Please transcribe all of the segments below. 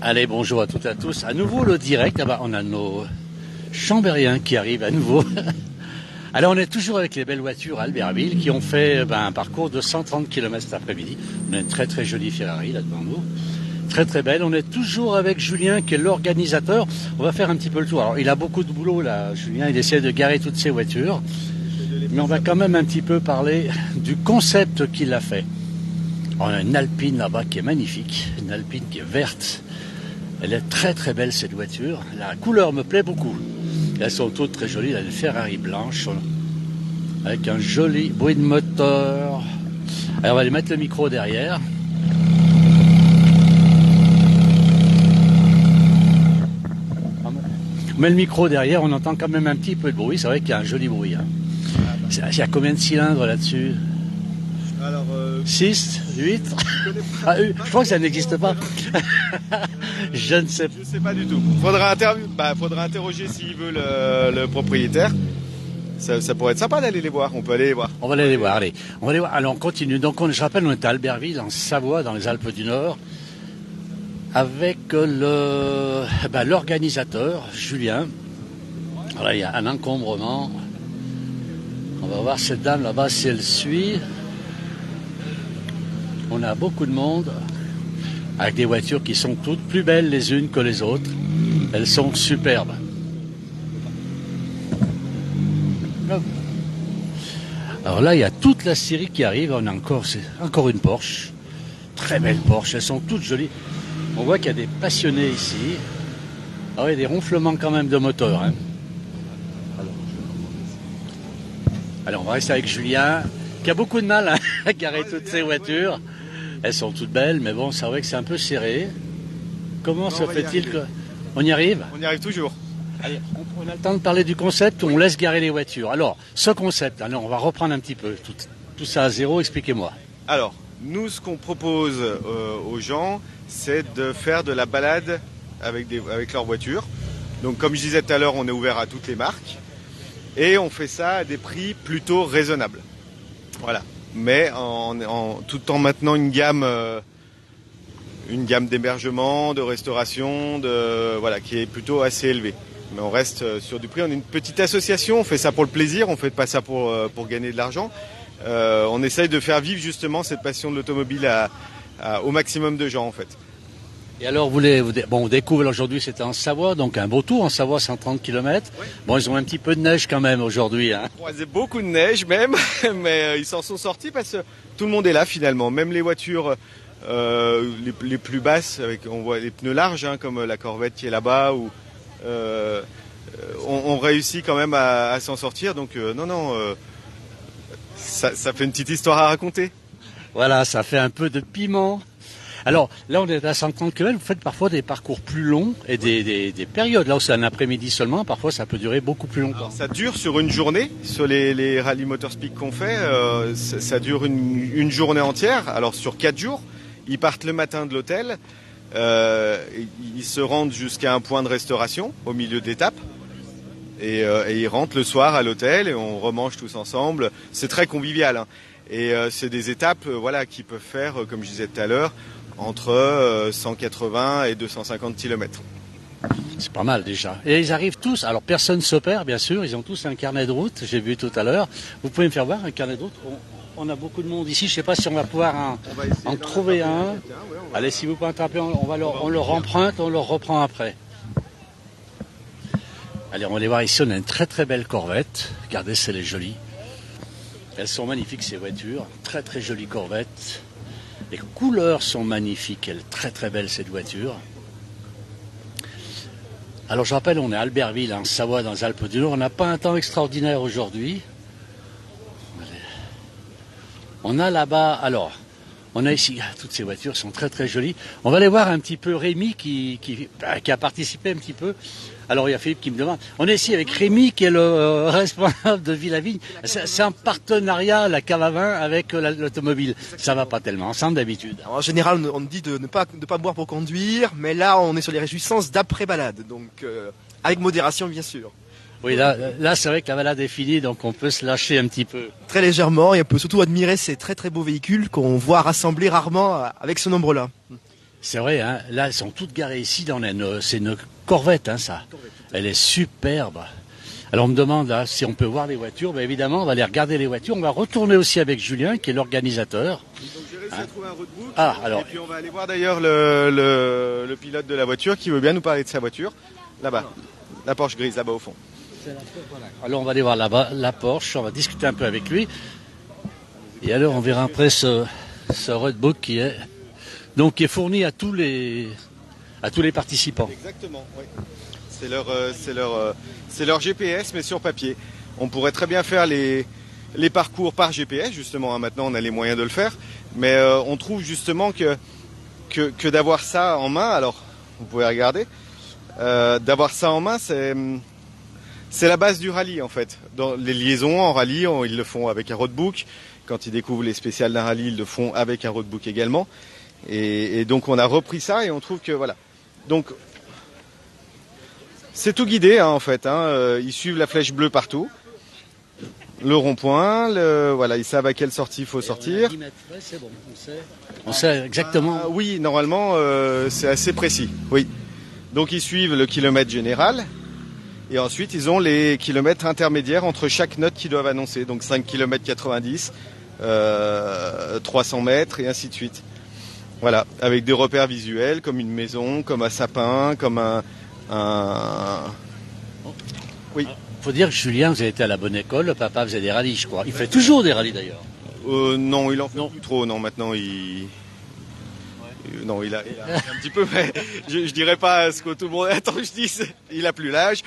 Allez, bonjour à toutes et à tous. À nouveau le direct. Ah bah, on a nos Chambériens qui arrivent à nouveau. Alors on est toujours avec les belles voitures à Albertville qui ont fait un parcours de 130 km cet après-midi. On a une très très jolie Ferrari là devant nous. Très très belle. On est toujours avec Julien qui est l'organisateur. On va faire un petit peu le tour. Alors il a beaucoup de boulot là, Julien. Il essaie de garer toutes ses voitures. Mais on va quand même un petit peu parler du concept qu'il a fait. On a une Alpine là-bas qui est magnifique. Une Alpine qui est verte. Elle est très très belle cette voiture. La couleur me plaît beaucoup. Elles sont toutes très jolies. Il y a une Ferrari blanche avec un joli bruit de moteur. Alors on va aller mettre le micro derrière. On met le micro derrière, on entend quand même un petit peu de bruit. C'est vrai qu'il y a un joli bruit. Hein. Il y a combien de cylindres là-dessus? Alors, 6, 8 je crois que ça n'existe pas. Je ne sais pas. Je sais pas du tout. Faudra interroger s'il veut le propriétaire. Ça pourrait être sympa d'aller les voir. On peut aller les voir. On va aller les voir, allez. On va les voir. Alors on continue. Donc je rappelle, on est à Albertville, en Savoie, dans les Alpes du Nord, avec l'organisateur, Julien. Voilà, il y a un encombrement. On va voir cette dame là-bas si elle suit. On a beaucoup de monde avec des voitures qui sont toutes plus belles les unes que les autres. Elles sont superbes. Alors là, il y a toute la série qui arrive. On a encore une Porsche. Très belle Porsche. Elles sont toutes jolies. On voit qu'il y a des passionnés ici. Ah oui, des ronflements quand même de moteur. Hein. Alors, on va rester avec Julien, qui a beaucoup de mal à garer toutes ces voitures. Elles sont toutes belles, mais bon, c'est vrai que c'est un peu serré. Comment se fait-il que... On y arrive? On y arrive toujours. Allez, on a le temps de parler du concept où on laisse garer les voitures. Alors, ce concept, on va reprendre un petit peu tout ça à zéro, expliquez-moi. Alors, nous, ce qu'on propose aux gens, c'est de faire de la balade avec leur voiture. Donc, comme je disais tout à l'heure, on est ouvert à toutes les marques. Et on fait ça à des prix plutôt raisonnables. Voilà. Mais tout en maintenant une gamme d'hébergement, de restauration, qui est plutôt assez élevée. Mais on reste sur du prix. On est une petite association, on fait ça pour le plaisir, on fait pas ça pour gagner de l'argent. On essaye de faire vivre justement cette passion de l'automobile au maximum de gens en fait. Et alors, on découvre aujourd'hui, c'était en Savoie, donc un beau tour en Savoie, 130 km. Ouais. Bon, ils ont un petit peu de neige quand même aujourd'hui. Hein. On a beaucoup de neige même, mais ils s'en sont sortis parce que tout le monde est là finalement. Même les voitures les plus basses, on voit les pneus larges, hein, comme la Corvette qui est là-bas, on réussit quand même à s'en sortir. Donc ça fait une petite histoire à raconter. Voilà, ça fait un peu de piment. Alors, là, on est à 130 km, vous faites parfois des parcours plus longs et des périodes. Là où c'est un après-midi seulement, parfois ça peut durer beaucoup plus longtemps. Alors, ça dure sur une journée, sur les rallyes Motorspeak qu'on fait, ça dure une journée entière, alors sur 4 jours. Ils partent le matin de l'hôtel, ils se rendent jusqu'à un point de restauration au milieu d'étapes. Et ils rentrent le soir à l'hôtel et on remange tous ensemble. C'est très convivial. Hein. Et c'est des étapes qui peuvent faire, comme je disais tout à l'heure, entre 180 et 250 km. C'est pas mal déjà. Et ils arrivent tous, alors personne ne se perd bien sûr, ils ont tous un carnet de route, j'ai vu tout à l'heure. Vous pouvez me faire voir un carnet de route? On a beaucoup de monde ici, je ne sais pas si on va pouvoir en trouver un. Allez, si vous pouvez attraper, on leur emprunte, on leur reprend après. Allez, on va aller voir ici, on a une très très belle Corvette. Regardez, c'est les jolies. Elles sont magnifiques ces voitures, très très jolies Corvettes. Les couleurs sont magnifiques, elle est très très belle cette voiture. Alors je rappelle, on est à Albertville, en Savoie, dans les Alpes du Nord. On n'a pas un temps extraordinaire aujourd'hui. On a là-bas, alors, on a ici, toutes ces voitures sont très très jolies. On va aller voir un petit peu Rémi qui a participé un petit peu. Alors il y a Philippe qui me demande. On est ici avec Rémi qui est le responsable de Villavigne. C'est un partenariat, la cave à vin, avec l'automobile. Ça va pas tellement ensemble d'habitude. Alors, en général, on dit de ne pas boire pour conduire, mais là on est sur les réjouissances d'après-balade, donc avec modération bien sûr. Oui, là c'est vrai que la balade est finie, donc on peut se lâcher un petit peu. Très légèrement, et on peut surtout admirer ces très très beaux véhicules qu'on voit rassemblés rarement avec ce nombre-là. C'est vrai, hein, là, elles sont toutes garées ici. Là, c'est une Corvette, hein, ça. Elle est superbe. Alors, on me demande là, si on peut voir les voitures. Ben, évidemment, on va aller regarder les voitures. On va retourner aussi avec Julien, qui est l'organisateur. Donc j'ai réussi à trouver un roadbook. Ah, alors. Et puis on va aller voir d'ailleurs le pilote de la voiture qui veut bien nous parler de sa voiture. Là-bas, la Porsche grise, là-bas au fond. Alors, on va aller voir là-bas la Porsche. On va discuter un peu avec lui. Et alors, on verra après ce roadbook qui est fourni à tous les participants. Exactement, oui. C'est leur GPS, mais sur papier. On pourrait très bien faire les parcours par GPS, justement. Hein, maintenant, on a les moyens de le faire. Mais on trouve justement que d'avoir ça en main, alors, vous pouvez regarder, d'avoir ça en main, c'est la base du rallye, en fait. Dans les liaisons en rallye, ils le font avec un roadbook. Quand ils découvrent les spéciales d'un rallye, ils le font avec un roadbook également. Et donc, on a repris ça et on trouve que, voilà. Donc, c'est tout guidé, hein, en fait. Hein. Ils suivent la flèche bleue partout. Le rond-point, voilà, ils savent à quelle sortie il faut sortir. C'est bon, on sait exactement. Oui, normalement, c'est assez précis. Oui. Donc, ils suivent le kilomètre général. Et ensuite, ils ont les kilomètres intermédiaires entre chaque note qu'ils doivent annoncer. Donc, 5 km 90, 300 mètres et ainsi de suite. Voilà, avec des repères visuels, comme une maison, comme un sapin, comme un... Oui. Faut dire que Julien, vous avez été à la bonne école, le papa faisait des rallyes, je crois. Il fait toujours des rallyes d'ailleurs. Non, il en fait plus trop. Non, maintenant non, il a un petit peu, mais je dirais pas ce que tout le monde attend que je dise. Il a plus l'âge.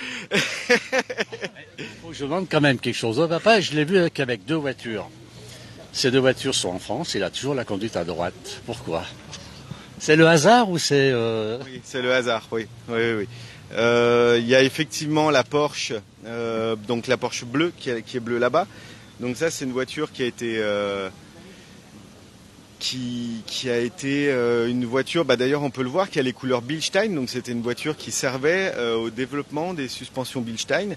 Faut que je demande quand même quelque chose au papa. Je l'ai vu avec 2 voitures. Ces 2 voitures sont en France. Il a toujours la conduite à droite. Pourquoi? C'est le hasard ou c'est... Oui, c'est le hasard, oui. Oui. Il y a effectivement la Porsche, donc la Porsche bleue qui est bleue là-bas. Donc ça, c'est une voiture qui a été... qui a été une voiture, d'ailleurs on peut le voir, qui a les couleurs Bilstein. Donc c'était une voiture qui servait au développement des suspensions Bilstein.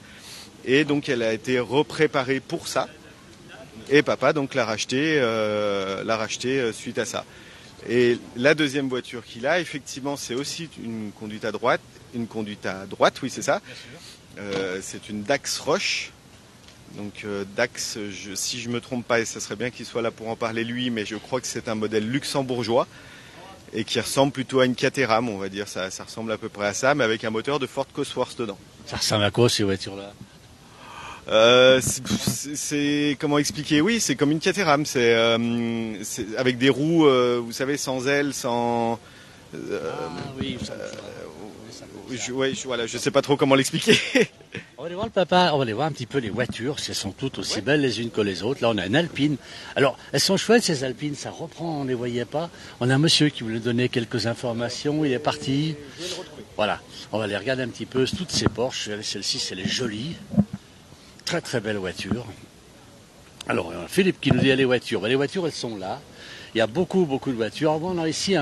Et donc elle a été repréparée pour ça. Et papa donc l'a racheté suite à ça. Et la deuxième voiture qu'il a, effectivement, c'est aussi une conduite à droite. Oui, c'est ça. C'est une Dax Roche. Donc Dax, si je me trompe pas, et ça serait bien qu'il soit là pour en parler lui, mais je crois que c'est un modèle luxembourgeois et qui ressemble plutôt à une Caterham, on va dire. Ça ressemble à peu près à ça, mais avec un moteur de Ford Cosworth dedans. Ça ressemble à quoi ces voitures-là? C'est comment expliquer? Oui, c'est comme une Caterham. C'est avec des roues, vous savez, sans ailes, sans. Voilà, je sais pas trop comment l'expliquer. On va aller voir le papa, on va aller voir un petit peu les voitures, elles sont toutes aussi belles les unes que les autres. Là, on a une Alpine. Alors, elles sont chouettes ces Alpines, ça reprend, on ne les voyait pas. On a un monsieur qui voulait donner quelques informations, il est parti. Voilà, on va aller regarder un petit peu toutes ces Porsche. Celle-ci, c'est les jolies. Très très belle voiture. Alors, Philippe qui nous dit les voitures. Les voitures, elles sont là. Il y a beaucoup de voitures. Alors, on a ici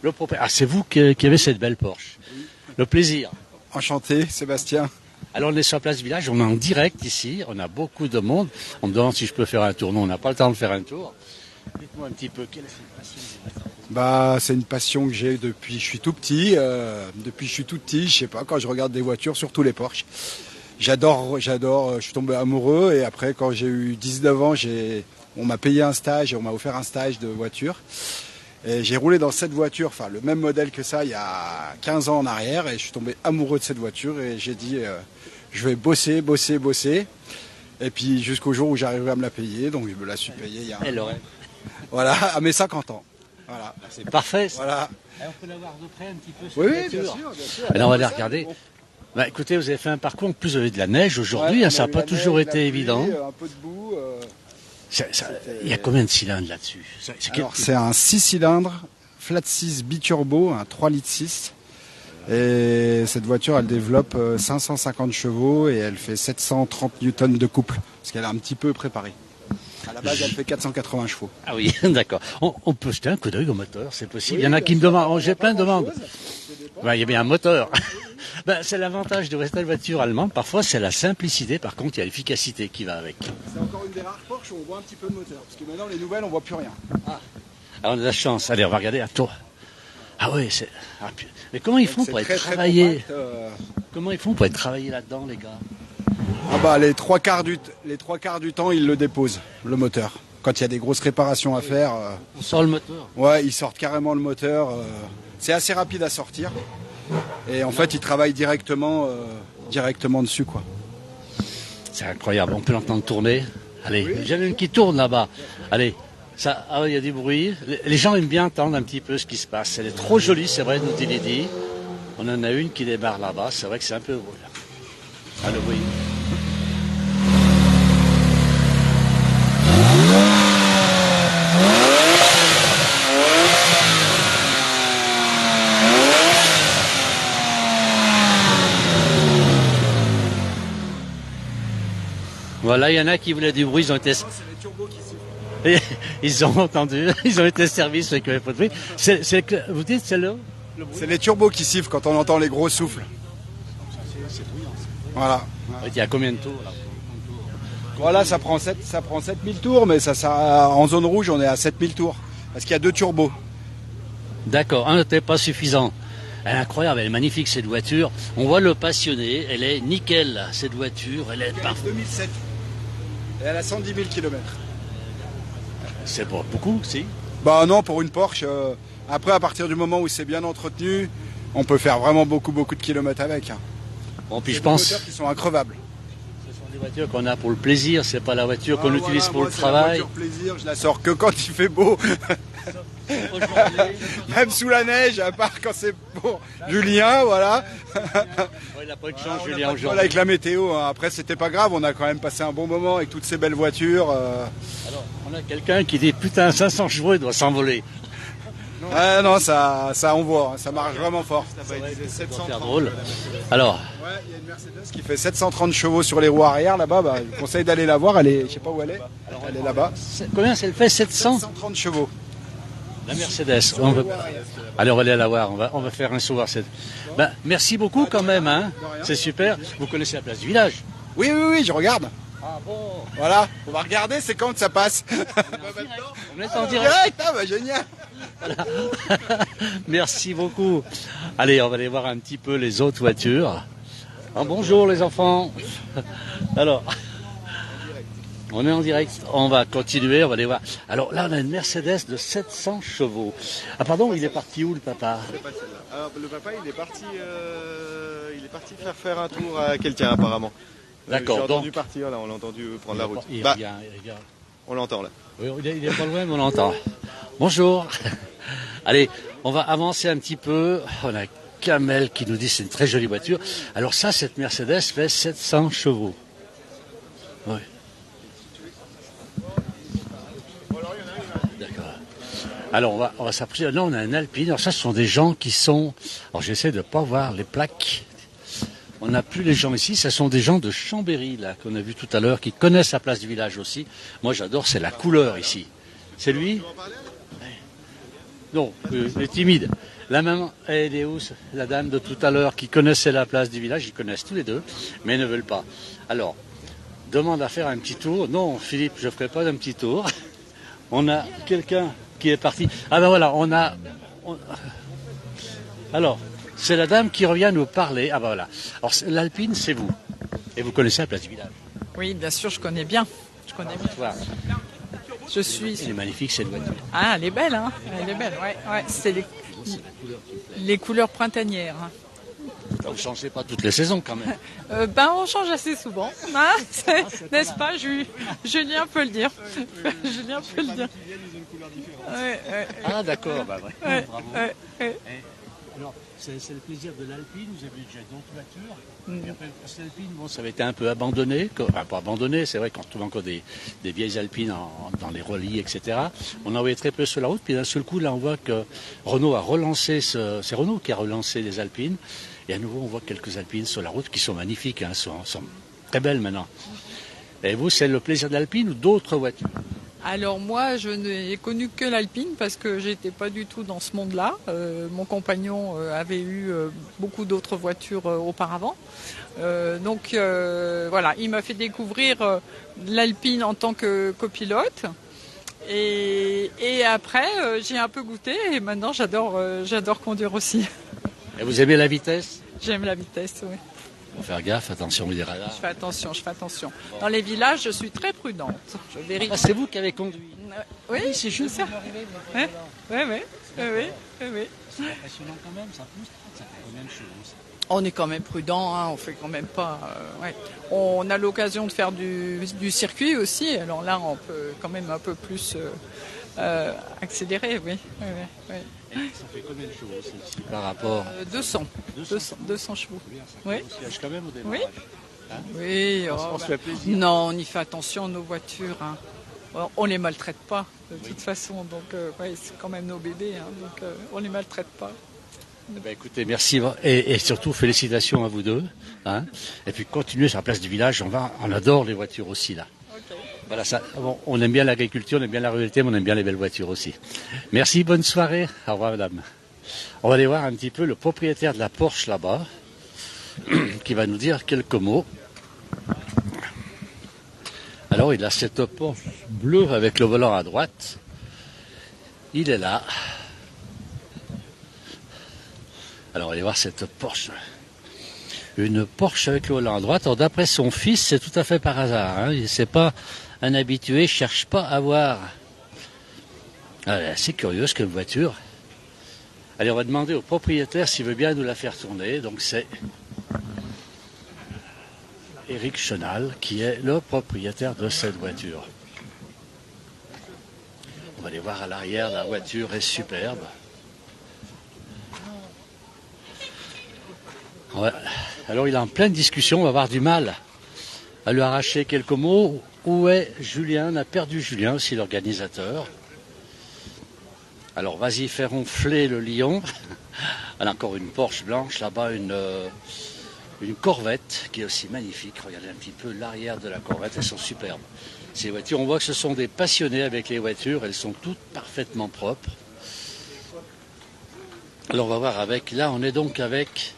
le propriétaire. Ah, c'est vous qui avez cette belle Porsche. Le plaisir. Enchanté, Sébastien. Alors, on est sur Place Village, on est en direct ici. On a beaucoup de monde. On me demande si je peux faire un tour. Non, on n'a pas le temps de faire un tour. Dites-moi un petit peu, quelle est cette passion? C'est une passion que j'ai depuis que je suis tout petit. Je sais pas, quand je regarde des voitures, surtout les Porsche. J'adore, je suis tombé amoureux et après quand j'ai eu 19 ans, on m'a payé un stage, on m'a offert un stage de voiture. Et j'ai roulé dans cette voiture, enfin le même modèle que ça il y a 15 ans en arrière et je suis tombé amoureux de cette voiture et j'ai dit je vais bosser. Et puis jusqu'au jour où j'arriverai à me la payer, donc je me la suis payée il y a voilà, à mes 50 ans. Voilà. C'est parfait. Ça. Voilà. Et on peut la voir de près un petit peu. Oui, bien sûr. Alors on va aller regarder. Écoutez, vous avez fait un parcours, en plus vous avez de la neige aujourd'hui, ça n'a pas toujours été évident. Un peu de boue. Il y a combien de cylindres là-dessus? C'est un 6 cylindres, flat 6 biturbo, un 3 litres 6. Et cette voiture, elle développe 550 chevaux et elle fait 730 newtons de couple, parce qu'elle est un petit peu préparée. À la base, elle fait 480 chevaux. Ah oui, d'accord. On peut jeter un coup d'œil au moteur, c'est possible. Il y en a qui me demandent, j'ai plein de demandes. Il y a bien un moteur. C'est l'avantage de cette voiture allemande. Parfois, c'est la simplicité. Par contre, il y a l'efficacité qui va avec. C'est encore une des rares Porsche où on voit un petit peu de moteur. Parce que maintenant, les nouvelles, on voit plus rien. Alors, on a de la chance. Allez, on va regarder à toi. Ah ouais, mais comment ils font C'est pour être très, très travaillés compact, Comment ils font pour être travaillés là-dedans, les gars? Ah bah les trois quarts du temps, ils le déposent, le moteur. Quand il y a des grosses réparations à faire, On sort le moteur. ouais, ils sortent carrément le moteur. C'est assez rapide à sortir. Et en fait, ils travaillent directement dessus, quoi. C'est incroyable, on peut l'entendre tourner. Allez, j'en ai une qui tourne là-bas. Allez, ça, ah, il y a du bruit. Les gens aiment bien entendre un petit peu ce qui se passe. Elle est trop jolie, c'est vrai, nous dit. On en a une qui démarre là-bas, c'est vrai que c'est un peu... Ah, le bruit. Voilà, il y en a qui voulaient du bruit, ils ont été... C'est les turbos qui sifflent. Ils ont entendu, ils ont été servis, ceux qui n'avaient pas de bruit. Vous dites celle-là? C'est les turbos qui sifflent quand on entend les gros souffles. Voilà. Il y a combien de tours là? Voilà, ça prend 7000 tours, mais en zone rouge, on est à 7000 tours. Parce qu'il y a 2 turbos. D'accord, un n'était pas suffisant. Elle est incroyable, elle est magnifique cette voiture. On voit le passionné, elle est nickel cette voiture, elle est parfaite. 2007. Et elle a 110 000 km. C'est pas beaucoup, si. Bah non, pour une Porsche. Après, à partir du moment où c'est bien entretenu, on peut faire vraiment beaucoup de kilomètres avec. Hein. Bon, puis C'est je des pense, moteurs qui sont increvables. ce sont des voitures qu'on a pour le plaisir, c'est pas la voiture qu'on Ah, utilise voilà, pour moi, le c'est la travail. voiture plaisir, je la sors que quand il fait beau. Même sous la neige, à part quand c'est pour Julien, voilà. Il n'a pas eu de chance, On a Julien, pas de bol avec la météo. Hein. Après, c'était pas grave, on a quand même passé un bon moment avec toutes ces belles voitures. Alors, on a quelqu'un qui dit putain, 500 chevaux, il doit s'envoler. Ouais, non, ça on voit, hein, ça marche vraiment fort. Là-bas, il disait Ça doit 730. faire drôle. Alors, Ouais, il y a une Mercedes qui fait 730 chevaux sur les roues arrière là-bas. Bah, je vous conseille d'aller la voir. Elle est, je sais pas où elle est. Elle est là-bas. combien ça le fait? 700? 730 chevaux. La Mercedes. Allez, on va aller la voir. On va faire un saut. Ben, merci beaucoup quand même. Hein. C'est super. Vous connaissez la place du village? Oui, oui, oui, je regarde. Ah bon? Voilà, on va regarder, c'est quand ça passe. On est en direct. Direct, ah bah génial. Merci beaucoup. Allez, on va aller voir un petit peu les autres voitures. Ah, bonjour les enfants. Alors, on est en direct. On va continuer, on va aller voir. Alors là, on a une Mercedes de 700 chevaux. Ah pardon, il est parti où le papa? Alors, le papa, il est parti faire un tour à quelqu'un apparemment. D'accord, J'ai entendu donc- partir là, on l'a entendu prendre la route. Il Bah, revient. on l'entend là. Oui, il est pas loin, mais on l'entend. Bonjour. Allez, on va avancer un petit peu. On a Kamel qui nous dit que c'est une très jolie voiture. Alors ça, cette Mercedes fait 700 chevaux. Oui. D'accord. Alors on va s'approcher. Là, on a un Alpine. Alors ça, ce sont des gens qui sont... Alors j'essaie de ne pas voir les plaques. On n'a plus les gens ici, ce sont des gens de Chambéry, là, qu'on a vu tout à l'heure, qui connaissent la place du village aussi. Moi, j'adore, c'est la couleur ici. C'est lui? Non, il est timide. La maman, elle est où, la dame de tout à l'heure, qui connaissait la place du village, ils connaissent tous les deux, mais ils ne veulent pas. Alors, demande à faire un petit tour. Non, Philippe, je ne ferai pas un petit tour. On a quelqu'un qui est parti. Ah ben voilà, Alors, c'est la dame qui revient nous parler. Ah ben voilà. Alors, l'Alpine, c'est vous. Et vous connaissez la place du village. Oui, bien sûr, je connais bien. Je connais bien. Voilà. Je suis. Elle est magnifique, cette voiture. Ah, elle est belle, hein. Elle est belle, ouais. Ouais, c'est les couleurs printanières. Hein. Vous ne changez pas toutes les saisons, quand même. On change assez souvent, hein, n'est-ce pas, Julien peut le dire. Julien peut le dire. Ouais, ouais, Ah, d'accord. Bah, ouais. ouais, Bravo. ouais. Alors, c'est le plaisir de l'Alpine. Vous avez déjà d'autres voitures. Et après, cette Alpine, bon, ça avait été un peu abandonné. Enfin, pas abandonné, c'est vrai qu'on trouve encore des vieilles Alpines dans les relis, etc. On en voyait très peu sur la route. Puis d'un seul coup, là, on voit que Renault a relancé, c'est Renault qui a relancé les Alpines. Et à nouveau, on voit quelques Alpines sur la route qui sont magnifiques, hein, sont très belles maintenant. Et vous, c'est le plaisir de l'Alpine ou d'autres voitures? Alors moi, je n'ai connu que l'Alpine parce que j'étais pas du tout dans ce monde-là. Mon compagnon avait eu beaucoup d'autres voitures auparavant. Donc voilà, il m'a fait découvrir l'Alpine en tant que copilote. Et après, j'ai un peu goûté et maintenant j'adore conduire aussi. Et vous aimez la vitesse? J'aime la vitesse, oui. Faut faire gaffe, attention les radars. Je fais attention. Dans les villages, je suis très prudente. Je vérifie. Ah, c'est vous qui avez conduit? Oui, c'est juste ça. Oui. C'est impressionnant quand même, ça pousse, ça fait combien de choses? On est quand même prudent, hein, on fait quand même pas. Ouais. On a l'occasion de faire du circuit aussi, alors là on peut quand même un peu plus accélérer, oui. Et ça fait combien de choses celle-ci par rapport 200 chevaux. Oui. Quand même au démarrage. Oui. On se fait plaisir. Non, on y fait attention, nos voitures. Hein. On les maltraite pas de toute façon, donc c'est quand même nos bébés, hein, donc on les maltraite pas. Eh ben, écoutez, merci et surtout félicitations à vous deux. Hein. Et puis continuez sur la place du village, on adore les voitures aussi là. Okay. Voilà, ça, bon, on aime bien l'agriculture, on aime bien la ruralité, mais on aime bien les belles voitures aussi. Merci, bonne soirée. Au revoir madame. On va aller voir un petit peu le propriétaire de la Porsche là-bas, qui va nous dire quelques mots. Alors il a cette Porsche bleue avec le volant à droite. Il est là. Alors, on va aller voir cette Porsche. Une Porsche avec le volant à droite. Alors, d'après son fils, c'est tout à fait par hasard. Hein. C'est pas un habitué, il ne cherche pas à voir. Elle est assez curieuse comme voiture. Allez, on va demander au propriétaire s'il veut bien nous la faire tourner. Donc, c'est Éric Chenal qui est le propriétaire de cette voiture. On va aller voir à l'arrière, la voiture est superbe. Ouais. Alors il est en pleine discussion, on va avoir du mal à lui arracher quelques mots. Où est Julien? On a perdu Julien aussi, l'organisateur. Alors vas-y, fais ronfler le lion. Elle a encore une Porsche blanche, là-bas une Corvette qui est aussi magnifique. Regardez un petit peu l'arrière de la Corvette, elles sont superbes. Ces voitures, on voit que ce sont des passionnés avec les voitures, elles sont toutes parfaitement propres. Alors on va voir là on est donc avec...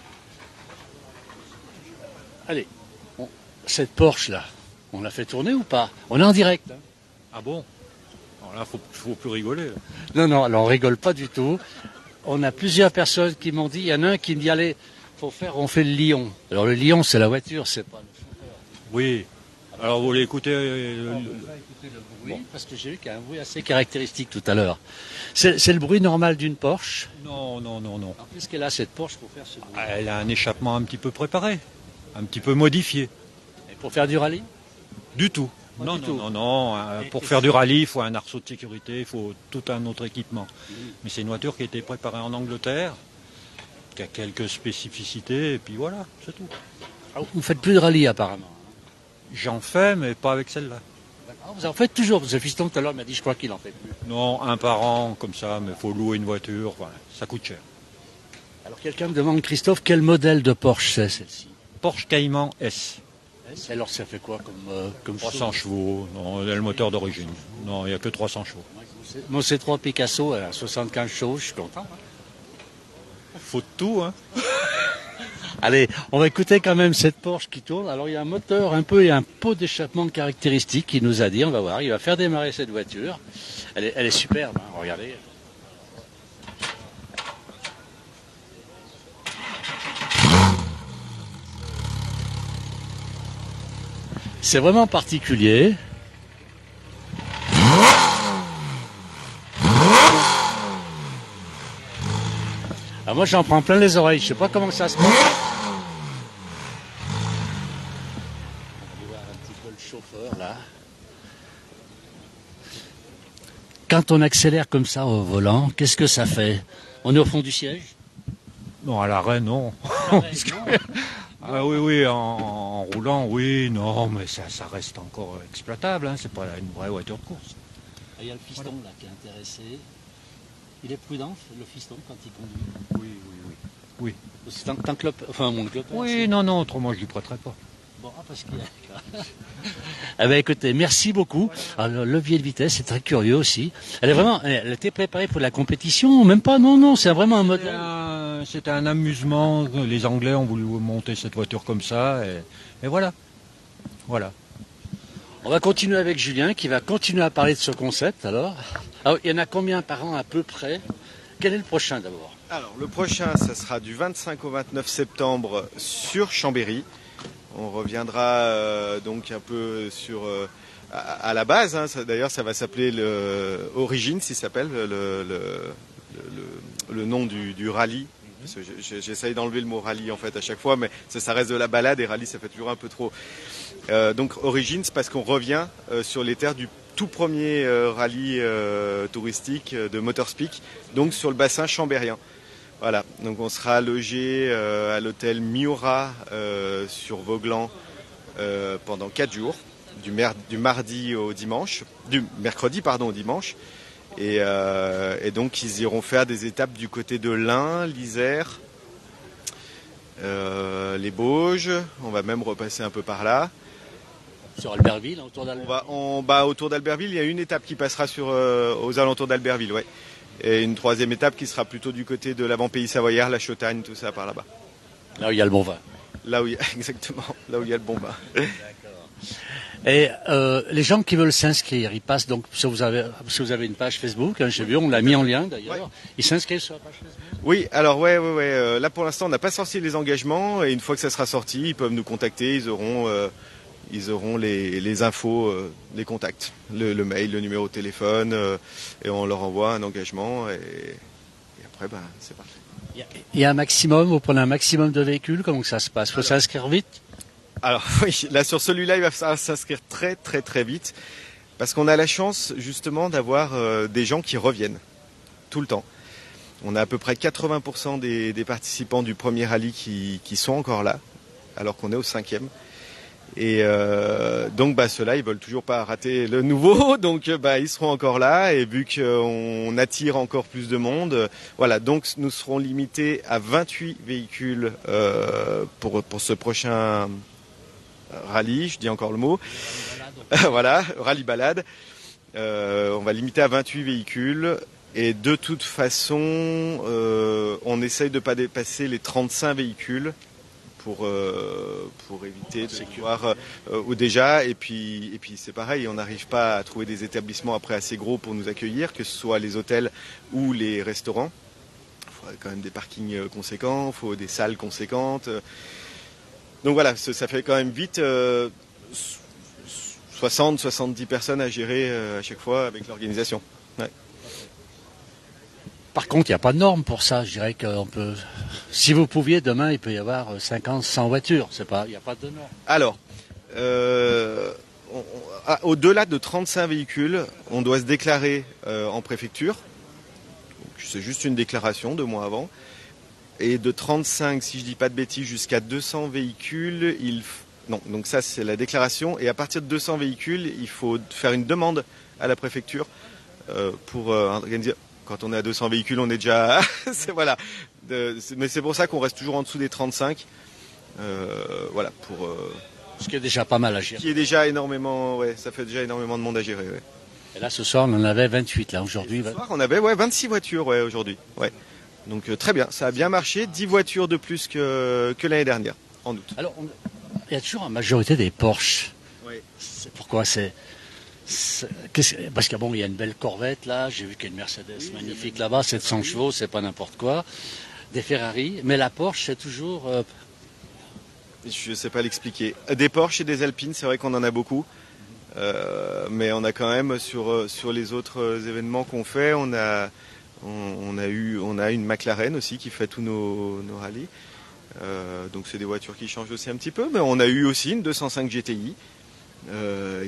Allez, cette Porsche là, on l'a fait tourner ou pas? On est en direct. Hein. Ah bon? Alors là, faut plus rigoler. Non, alors on rigole pas du tout. On a plusieurs personnes qui m'ont dit, il y en a un qui me dit, allez, on fait le lion. Alors le lion, c'est la voiture, c'est pas le chauffeur. Oui. Alors vous voulez écouter On va écouter le bruit, parce que j'ai vu qu'il y a un bruit assez caractéristique tout à l'heure. C'est le bruit normal d'une Porsche? Non. Alors qu'est-ce qu'elle a cette Porsche pour faire ce bruit? Elle a un échappement un petit peu préparé, un petit peu modifié. Et pour faire du rallye? Du tout. Pas Non. du tout. Pour faire du rallye, il faut un arceau de sécurité, il faut tout un autre équipement. Mais c'est une voiture qui a été préparée en Angleterre, qui a quelques spécificités, et puis voilà, c'est tout. Ah, vous ne faites plus de rallye apparemment? J'en fais, mais pas avec celle-là. D'accord. Vous en faites toujours, parce que Fiston tout à l'heure m'a dit, je crois qu'il en fait plus. Non, un par an, comme ça, mais il faut louer une voiture, enfin, ça coûte cher. Alors quelqu'un me demande, Christophe, quel modèle de Porsche c'est celle-ci? Porsche Cayman S. Alors ça fait quoi comme 300 chevaux, non, le moteur d'origine. Non, il n'y a que 300 chevaux. Mon C3 Picasso, elle a 75 chevaux, je suis content. Faut de tout, hein. Allez, on va écouter quand même cette Porsche qui tourne. Alors il y a un moteur un peu et un pot d'échappement caractéristique qui nous a dit, on va voir, il va faire démarrer cette voiture. Elle est superbe, hein, regardez. C'est vraiment particulier. Alors moi j'en prends plein les oreilles, je sais pas comment ça se passe. On va aller voir un petit peu le chauffeur là. Quand on accélère comme ça au volant, qu'est-ce que ça fait? On est au fond du siège? Non, à l'arrêt, non. Ah oui, en roulant, oui, non, mais ça reste encore exploitable, hein, c'est pas une vraie voiture de course. Il y a le fiston là qui est intéressé. Il est prudent, le fiston, quand il conduit? Oui. C'est tant que mon clopin. Oui, non, autrement je lui prêterai pas. Bon, parce qu'il a... Eh bien, écoutez, merci beaucoup. Alors, le levier de vitesse, c'est très curieux aussi. Elle était préparée pour la compétition, même pas, non, c'est vraiment un modèle. C'était un amusement, les Anglais ont voulu monter cette voiture comme ça, et voilà. On va continuer avec Julien qui va continuer à parler de ce concept alors. Alors, il y en a combien par an à peu près? Quel est le prochain d'abord? Alors, le prochain, ça sera du 25 au 29 septembre sur Chambéry. On reviendra donc un peu sur à la base. Hein, d'ailleurs, ça va s'appeler Origins, il s'appelle le nom du rallye. J'essaye d'enlever le mot rallye en fait à chaque fois, mais ça reste de la balade et rallye ça fait toujours un peu trop. Donc Origins parce qu'on revient sur les terres du tout premier rallye touristique de Motorspeak, donc sur le bassin chambérien. Voilà, donc on sera logé à l'hôtel Miura sur Vauglan pendant 4 jours, du mardi au dimanche, du mercredi pardon au dimanche. Et donc ils iront faire des étapes du côté de l'Ain, l'Isère, les Bauges. On va même repasser un peu par là. Sur Albertville, autour d'Albertville. Autour d'Albertville, il y a une étape qui passera aux alentours d'Albertville, ouais. Et une troisième étape qui sera plutôt du côté de l'avant-pays savoyard, la Chautagne, tout ça par là-bas. Là où il y a le bon vin. Exactement, là où il y a le bon vin. Et les gens qui veulent s'inscrire, ils passent donc, parce que vous avez une page Facebook, hein, j'ai vu, on l'a mis en lien d'ailleurs, ouais. Ils s'inscrivent sur la page Facebook? Oui, alors ouais. Là pour l'instant on n'a pas sorti les engagements et une fois que ça sera sorti, ils peuvent nous contacter, ils auront les infos, les contacts, le mail, le numéro de téléphone et on leur envoie un engagement et après c'est parfait. Il y a un maximum, vous prenez un maximum de véhicules, comment ça se passe? Faut s'inscrire vite? Alors oui, là sur celui-là, il va falloir s'inscrire très très très vite parce qu'on a la chance justement d'avoir des gens qui reviennent tout le temps. On a à peu près 80% des participants du premier rallye qui sont encore là, alors qu'on est au 5e. Et donc ceux-là, ils veulent toujours pas rater le nouveau, donc ils seront encore là. Et vu qu'on attire encore plus de monde, voilà, donc nous serons limités à 28 véhicules pour ce prochain rallye, je dis encore le mot, voilà, rallye balade. On va limiter à 28 véhicules et de toute façon, on essaye de pas dépasser les 35 véhicules pour éviter de voir ou déjà et puis c'est pareil, on n'arrive pas à trouver des établissements après assez gros pour nous accueillir, que ce soit les hôtels ou les restaurants. Il faudrait quand même des parkings conséquents, il faut des salles conséquentes. Donc voilà, ça fait quand même vite 60-70 personnes à gérer à chaque fois avec l'organisation. Ouais. Par contre, il n'y a pas de norme pour ça. Je dirais qu'on peut. Si vous pouviez, demain, il peut y avoir 50-100 voitures. Il n'y a pas de norme. Alors, au-delà de 35 véhicules, on doit se déclarer en préfecture. C'est juste une déclaration 2 mois avant. Et de 35, si je dis pas de bêtises, jusqu'à 200 véhicules, non. Donc ça, c'est la déclaration. Et à partir de 200 véhicules, il faut faire une demande à la préfecture pour organiser. Quand on est à 200 véhicules, on est déjà... voilà. Mais c'est pour ça qu'on reste toujours en dessous des 35. Voilà, pour... Ce qui est déjà pas mal à gérer. Qui est déjà énormément... Ouais, ça fait déjà énormément de monde à gérer, ouais. Et là, ce soir, on en avait 28, là, aujourd'hui. Ce soir, on avait 26 voitures, ouais, aujourd'hui. Ouais. Donc très bien, ça a bien marché. 10 voitures de plus que l'année dernière, en août. Alors, il y a toujours en majorité des Porsche. Oui. Pourquoi parce qu'il y a une belle Corvette là, j'ai vu qu'il y a une Mercedes magnifique là-bas, 700 chevaux, c'est pas n'importe quoi. Des Ferrari, mais la Porsche c'est toujours... Je sais pas l'expliquer. Des Porsche et des Alpines, c'est vrai qu'on en a beaucoup. Mais on a quand même sur les autres événements qu'on fait, on a une McLaren aussi qui fait tous nos rallyes. Donc c'est des voitures qui changent aussi un petit peu, mais on a eu aussi une 205 GTI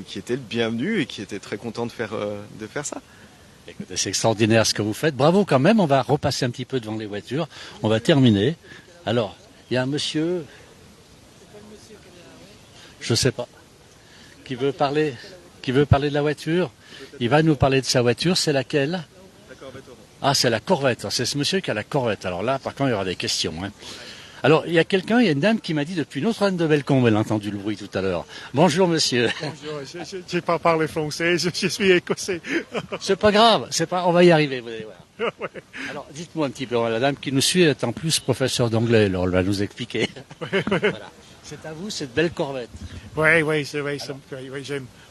qui était le bienvenu et qui était très content de faire ça. Écoutez, c'est extraordinaire ce que vous faites. Bravo quand même, on va repasser un petit peu devant les voitures. On va terminer. Alors, il y a un monsieur, je sais pas, qui veut parler de la voiture. Il va nous parler de sa voiture, c'est laquelle ? Ah, c'est la Corvette. C'est ce monsieur qui a la Corvette. Alors là, par contre, il y aura des questions. Hein. Alors, il y a une dame qui m'a dit depuis Notre-Dame de Bellecombe, elle a entendu le bruit tout à l'heure. Bonjour, monsieur. Bonjour, je n'ai pas parlé français, je suis écossais. C'est pas grave, on va y arriver, vous allez voir. Ouais. Alors, dites-moi un petit peu, la dame qui nous suit est en plus professeur d'anglais, alors elle va nous expliquer. Voilà. C'est à vous, cette belle Corvette. Oui, c'est vrai,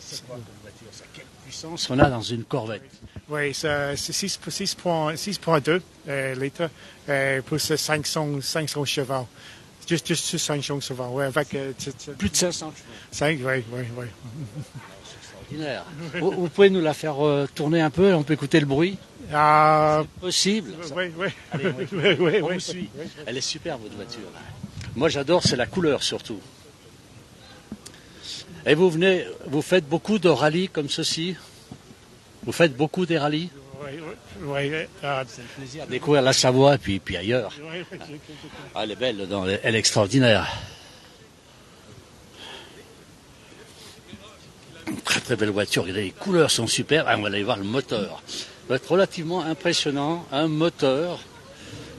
C'est quoi comme voiture ça? Quelle puissance on a dans une Corvette? Oui, c'est 6.2 litres pour 500 chevaux. Juste 500 chevaux, ouais, avec... Plus de 500 chevaux. 5, oui. Extraordinaire. Vous pouvez nous la faire tourner un peu et on peut écouter le bruit? C'est possible. Oui. Allez, on vous suit. Elle est super votre voiture. Là. Moi j'adore, c'est la couleur surtout. Et vous faites beaucoup de rallyes comme ceci? Vous faites beaucoup des rallyes? Oui. C'est un plaisir de découvrir la Savoie et puis ailleurs. Ah, elle est belle dedans, elle est extraordinaire. Très très belle voiture, les couleurs sont super. Ah, on va aller voir le moteur. Ça va être relativement impressionnant, un moteur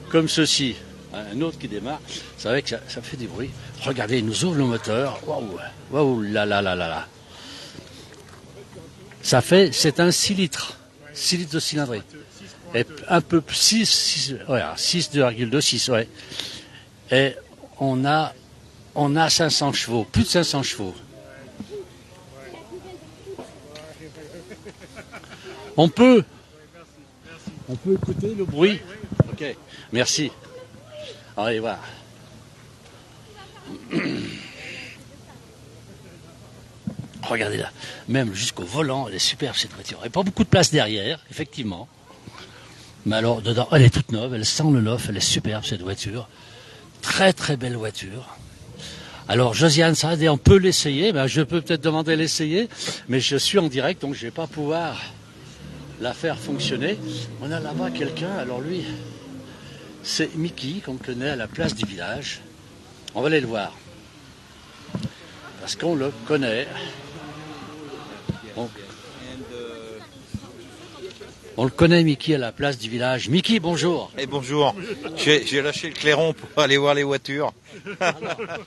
comme ceci. Un autre qui démarre, c'est vrai que ça fait du bruit. Regardez, il nous ouvre le moteur. Waouh, là. C'est un 6 litres. 6 litres de cylindrée. Et un peu 6,2, ouais. Et on a 500 chevaux, plus de 500 chevaux. On peut écouter le bruit. Ok, merci. Allez voir. Regardez là, même jusqu'au volant, elle est superbe cette voiture. Il n'y a pas beaucoup de place derrière, effectivement. Mais alors, dedans, elle est toute neuve, elle sent le neuf, elle est superbe cette voiture. Très très belle voiture. Alors, Josiane Saadé, on peut l'essayer, je peux peut-être demander l'essayer, mais je suis en direct, donc je ne vais pas pouvoir la faire fonctionner. On a là-bas quelqu'un, alors lui, c'est Mickey, qu'on connaît à la place du village. On va aller le voir. Parce qu'on le connaît. On le connaît, Mickey, à la place du village. Mickey, bonjour. Et bonjour. J'ai lâché le clairon pour aller voir les voitures.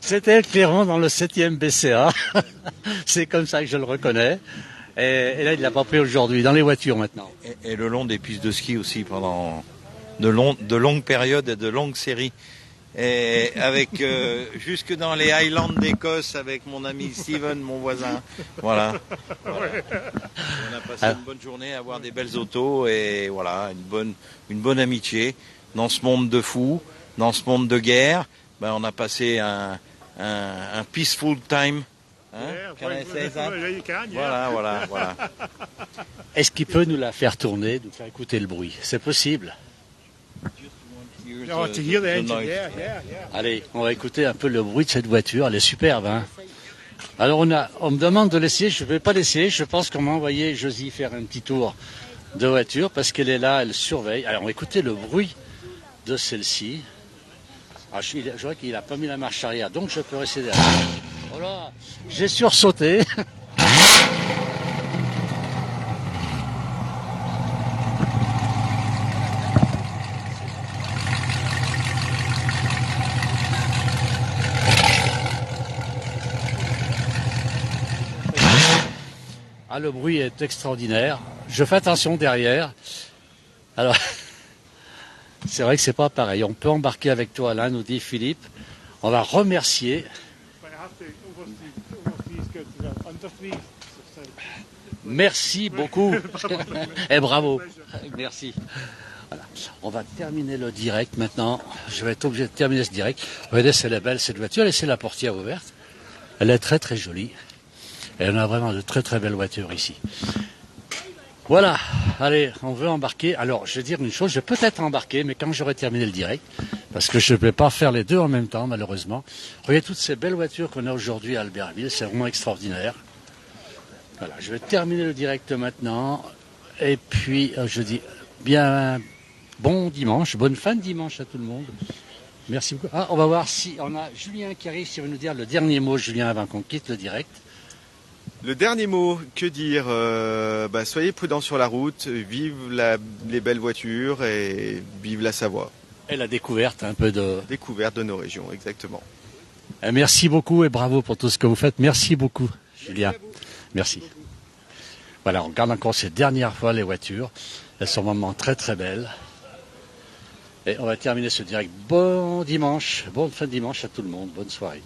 C'était le clairon dans le 7e BCA. C'est comme ça que je le reconnais. Et là, il ne l'a pas pris aujourd'hui, dans les voitures maintenant. Et le long des pistes de ski aussi pendant de longues périodes et de longues séries. Et avec jusque dans les Highlands d'Écosse avec mon ami Steven, mon voisin. Voilà. On a passé une bonne journée à voir des belles autos et voilà, une bonne amitié dans ce monde de fous, dans ce monde de guerre. On a passé un peaceful time. Can I say that? Voilà. Est-ce qu'il peut nous la faire tourner, nous faire écouter le bruit? C'est possible? Allez, on va écouter un peu le bruit de cette voiture, elle est superbe. Alors on me demande de l'essayer, je ne vais pas l'essayer, je pense qu'on m'a envoyé Josie faire un petit tour de voiture parce qu'elle est là, elle surveille. Alors on va écouter le bruit de celle-ci. Je vois qu'il n'a pas mis la marche arrière, donc je peux rester derrière. Voilà, j'ai sursauté. Le bruit est extraordinaire. Je fais attention derrière. Alors, c'est vrai que c'est pas pareil. On peut embarquer avec toi, Alain, nous dit Philippe. On va remercier. Merci beaucoup. Et bravo. Merci. Voilà. On va terminer le direct maintenant. Je vais être obligé de terminer ce direct. Regardez, c'est la belle cette voiture. Laissez la portière ouverte. Elle est très très jolie. Et on a vraiment de très très belles voitures ici. Voilà, allez, on veut embarquer. Alors, je vais dire une chose, je vais peut-être embarquer, mais quand j'aurai terminé le direct, parce que je ne vais pas faire les deux en même temps, malheureusement. Regardez toutes ces belles voitures qu'on a aujourd'hui à Albertville, c'est vraiment extraordinaire. Voilà, je vais terminer le direct maintenant. Et puis, je dis bien bon dimanche, bonne fin de dimanche à tout le monde. Merci beaucoup. On va voir si on a Julien qui arrive, s'il veut nous dire le dernier mot, Julien, avant qu'on quitte le direct. Le dernier mot, que dire soyez prudents sur la route, vive les belles voitures et vive la Savoie. Et la découverte un peu de... Découverte de nos régions, exactement. Merci beaucoup et bravo pour tout ce que vous faites. Merci beaucoup, Julien. Merci. Voilà, on regarde encore ces dernières fois les voitures. Elles sont vraiment très très belles. Et on va terminer ce direct. Bon dimanche, bonne fin de dimanche à tout le monde. Bonne soirée.